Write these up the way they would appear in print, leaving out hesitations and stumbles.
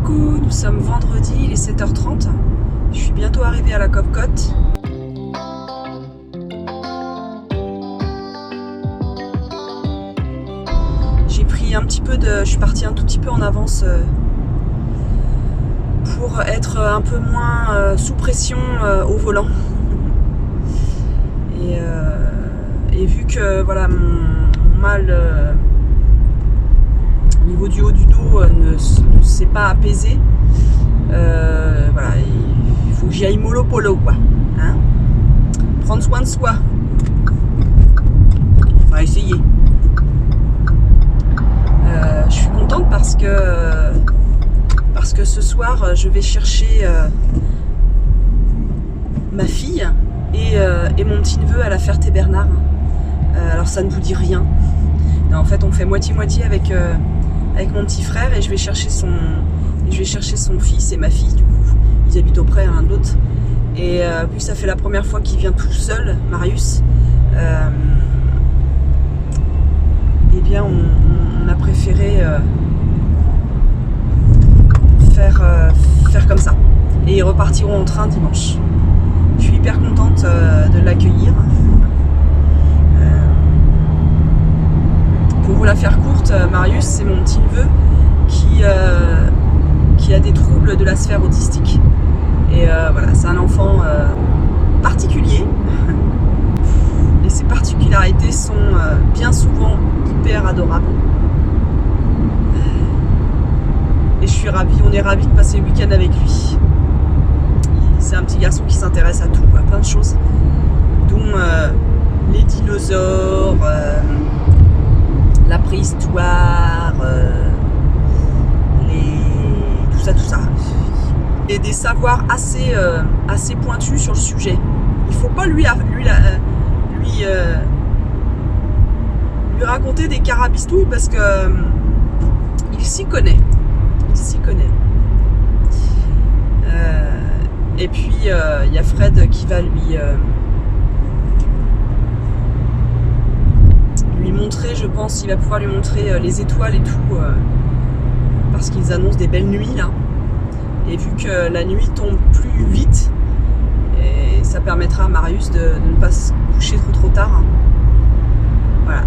Coucou, nous sommes vendredi, il est 7h30. Je suis bientôt arrivée à la Copcote. J'ai pris un petit peu de... Je suis partie un tout petit peu en avance pour être un peu moins sous pression au volant. Et vu que voilà, mon mal au niveau du haut du dos ne s'est pas apaisé, voilà, il faut que j'y aille mollo polo, quoi. Hein, prendre soin de soi. Enfin, essayer. Je suis contente parce que ce soir je vais chercher ma fille et mon petit neveu à la Ferté-Bernard. Alors ça ne vous dit rien. En fait, on fait moitié-moitié avec mon petit frère et je vais chercher son fils et ma fille. Du coup, ils habitent auprès l'un de l'autre. Et puis ça fait la première fois qu'il vient tout seul, Marius. Eh bien, on a préféré faire comme ça. Et ils repartiront en train dimanche. Je suis hyper contente de l'accueillir. Pour vous la faire courte, Marius, c'est mon petit neveu qui a des troubles de la sphère autistique. Et voilà, c'est un enfant particulier. Et ses particularités sont bien souvent hyper adorables. Et je suis ravie, on est ravis de passer le week-end avec lui. C'est un petit garçon qui s'intéresse à tout, à plein de choses, dont les dinosaures, la préhistoire, tout ça. Et des savoirs assez pointus sur le sujet. Il faut pas lui raconter des carabistouilles parce que il s'y connaît. Et puis il y a Fred qui va lui montrer, je pense, il va pouvoir lui montrer les étoiles et tout, parce qu'ils annoncent des belles nuits là. Et vu que la nuit tombe plus vite, et ça permettra à Marius de ne pas se coucher trop tard. Voilà,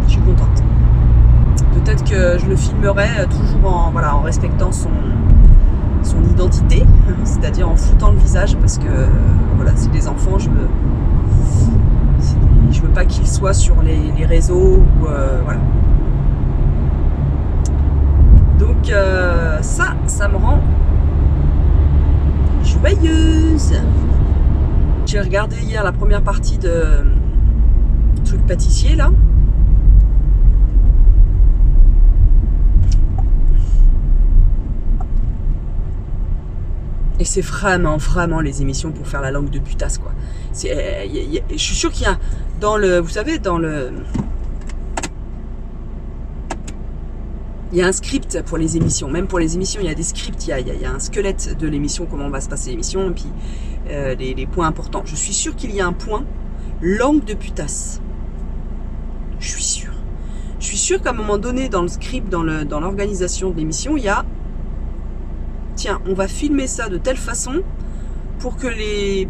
je suis contente. Peut-être que je le filmerai toujours en respectant son identité, c'est-à-dire en foutant le visage, parce que voilà, c'est des enfants, je veux pas qu'ils soient sur les réseaux ou voilà. Donc ça me rend joyeuse. J'ai regardé hier la première partie de truc pâtissier là. Et c'est vraiment les émissions pour faire la langue de putasse, quoi. Je suis sûre qu'il y a vous savez, il y a un script pour les émissions. Même pour les émissions, il y a des scripts, il y a un squelette de l'émission, comment va se passer l'émission, et puis les points importants. Je suis sûre qu'il y a un point langue de putasse. Je suis sûre. Je suis sûre qu'à un moment donné, dans le script, dans l'organisation de l'émission, il y a... Tiens, on va filmer ça de telle façon pour que les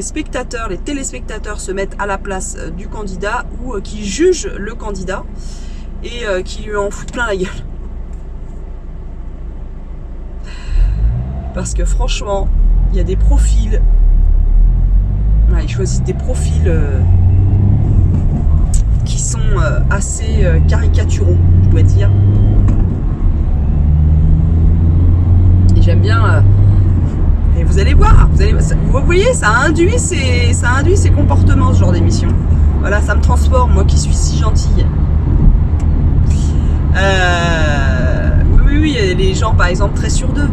spectateurs, les téléspectateurs se mettent à la place du candidat ou qui jugent le candidat et qui lui en foutent plein la gueule. Parce que franchement, il y a des profils. Ouais, ils choisissent des profils qui sont assez caricaturaux, je dois dire. J'aime bien, et vous allez voir, vous voyez, ça induit ses comportements, ce genre d'émission. Voilà, ça me transforme, moi qui suis si gentille. Oui, les gens, par exemple, très sur deux,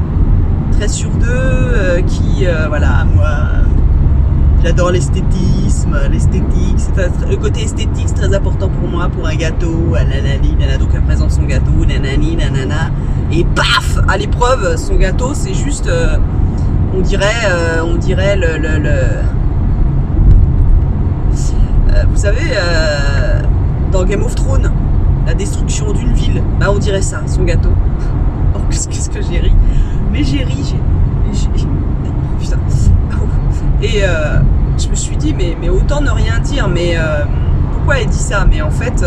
qui, voilà, moi, j'adore l'esthétisme, l'esthétique, le côté esthétique, c'est très important pour moi, pour un gâteau, donc elle présente son gâteau, nanani, nanana. Et paf, à l'épreuve, son gâteau, c'est juste, on dirait vous savez, dans Game of Thrones, la destruction d'une ville, bah on dirait ça, son gâteau. qu'est-ce que j'ai ri. Mais j'ai ri, putain. Et je me suis dit, mais autant ne rien dire, mais pourquoi elle dit ça? Mais en fait,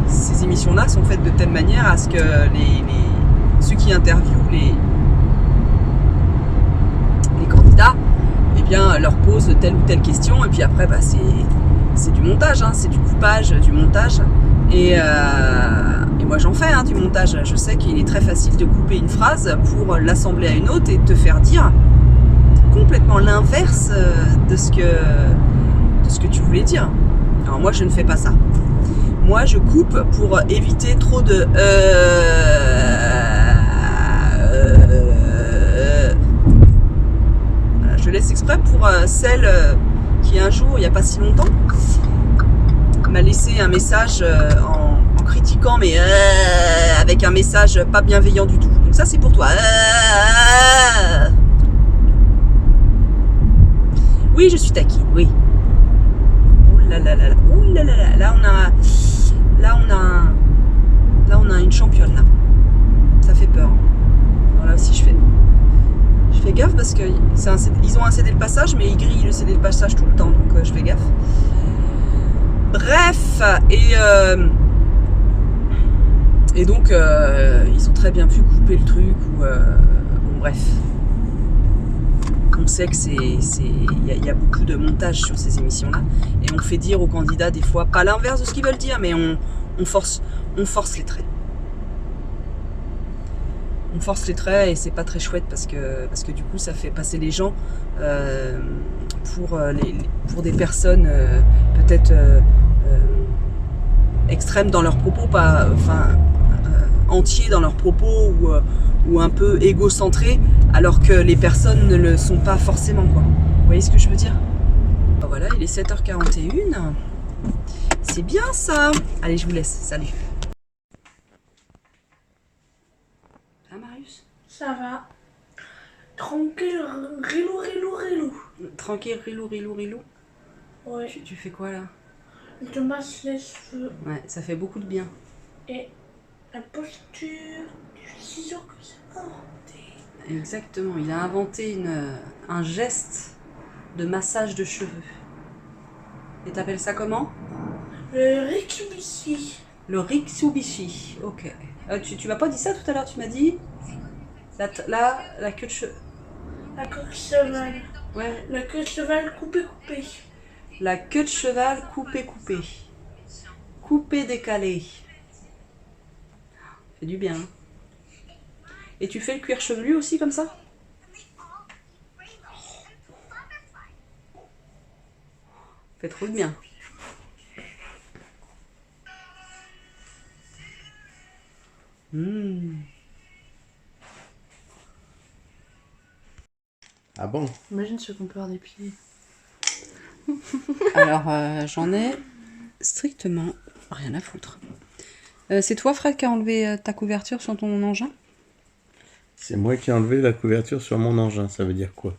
ces émissions-là sont faites de telle manière à ce que ceux qui interviewent les candidats, eh bien, leur posent telle ou telle question, et puis après, bah, c'est du montage, hein, c'est du coupage, du montage. Et moi j'en fais du montage. Je sais qu'il est très facile de couper une phrase pour l'assembler à une autre et te faire dire complètement l'inverse de ce que tu voulais dire. Alors moi je ne fais pas ça. Moi je coupe pour éviter trop de je laisse exprès pour celle qui un jour, il n'y a pas si longtemps, m'a laissé un message en critiquant, mais avec un message pas bienveillant du tout. Donc ça c'est pour toi. Oui, je suis taquine, oui. Ouh là là là là, ouh là là là. Là on a une championne là. Ça fait peur. Alors là aussi je fais gaffe parce que ils ont un CD de passage, mais ils grillent le CD de passage tout le temps, donc je fais gaffe. Bref, et donc ils ont très bien pu couper le truc ou bon, bref. On sait que il y a beaucoup de montage sur ces émissions-là, et on fait dire aux candidats des fois pas l'inverse de ce qu'ils veulent dire, mais on force les traits. On force les traits et c'est pas très chouette parce que du coup ça fait passer les gens pour des personnes peut-être extrêmes dans leurs propos, pas entiers dans leurs propos ou un peu égocentrés, alors que les personnes ne le sont pas forcément, quoi. Vous voyez ce que je veux dire? Voilà, il est 7h41. C'est bien ça. Allez, je vous laisse. Salut. Marius? Ça va. Tranquille, rilou. Tranquille, rilou. Ouais. Tu fais quoi là? Je te masse les cheveux. Ouais, ça fait beaucoup de bien. Et la posture du ciseau que j'ai inventé. Exactement, il a inventé un geste de massage de cheveux. Et t'appelles ça comment? Le Riksubishi. Le Riksubishi, ok. Tu m'as pas dit ça tout à l'heure, tu m'as dit la queue de cheval. La queue de cheval. Ouais. La queue de cheval coupée. La queue de cheval coupée. Coupée décalée. Fait du bien. Et tu fais le cuir chevelu aussi comme ça? Fait trop de bien. Ah bon? Imagine ceux qu'on peut avoir des pieds. Alors, j'en ai strictement rien à foutre. C'est toi, Fred, qui a enlevé ta couverture sur ton engin? C'est moi qui ai enlevé la couverture sur mon engin, ça veut dire quoi?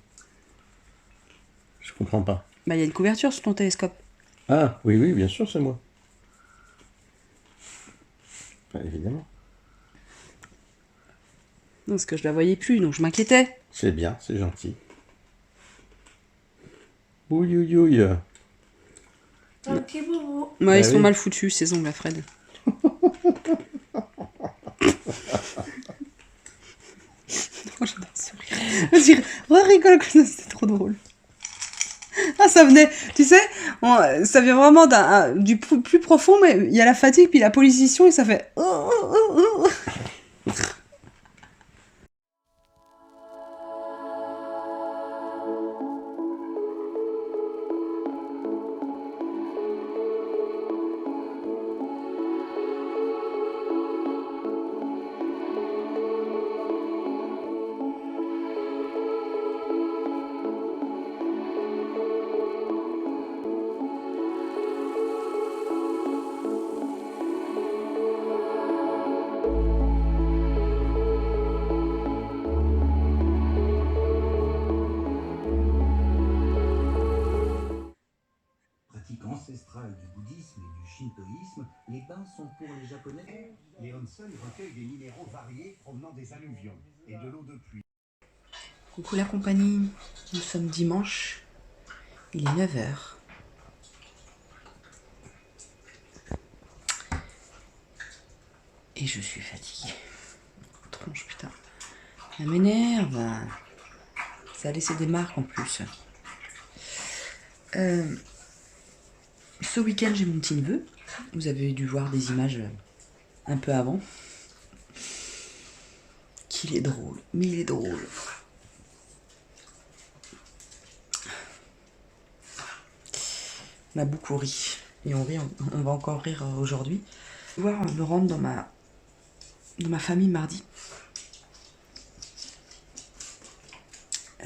Je comprends pas. Bah, il y a une couverture sur ton télescope. Ah, oui, bien sûr, c'est moi. Enfin, évidemment. Non, parce que je la voyais plus, donc je m'inquiétais. C'est bien, c'est gentil. Ouïouïouï. Un petit bobo. Ouais, Bah ils sont oui. mal foutus, ces ongles à Fred. Oh, j'adore ce rire. Vas-y, rigole comme ça, c'était trop drôle. Ah, ça venait, tu sais, ça vient vraiment du plus profond, mais il y a la fatigue, puis la pollution, et ça fait... Pratique ancestrale du bouddhisme et du shintoïsme, les bains sont pour les Japonais les Hanson recueillent des minéraux variés provenant des alluvions et de l'eau de pluie. Coucou la compagnie, nous sommes dimanche, il est 9h. Et je suis fatiguée. Tronche, putain. Ça m'énerve. Ça a laissé des marques en plus. Ce week-end, j'ai mon petit neveu. Vous avez dû voir des images un peu avant. Qu'il est drôle, mais il est drôle. On a beaucoup ri. Et on rit, on va encore rire aujourd'hui. Voir me rendre dans ma famille mardi.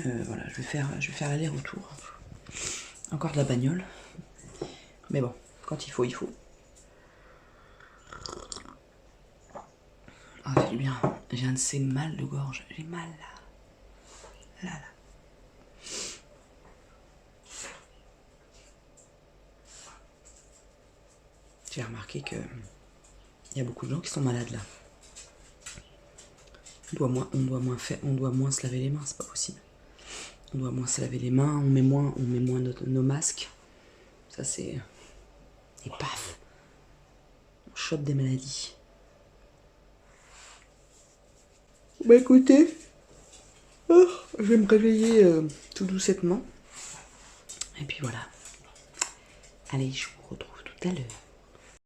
Voilà, je vais faire aller-retour. Encore de la bagnole. Mais bon, quand il faut, il faut. Ah, ça fait du bien. J'ai un de ces mal de gorge. J'ai mal là. Là. J'ai remarqué que il y a beaucoup de gens qui sont malades là. On doit moins se laver les mains, c'est pas possible. On doit moins se laver les mains, on met moins nos masques. Ça c'est... Et paf, on chope des maladies. Bah écoutez, je vais me réveiller tout doucettement. Et puis voilà. Allez, je vous retrouve tout à l'heure.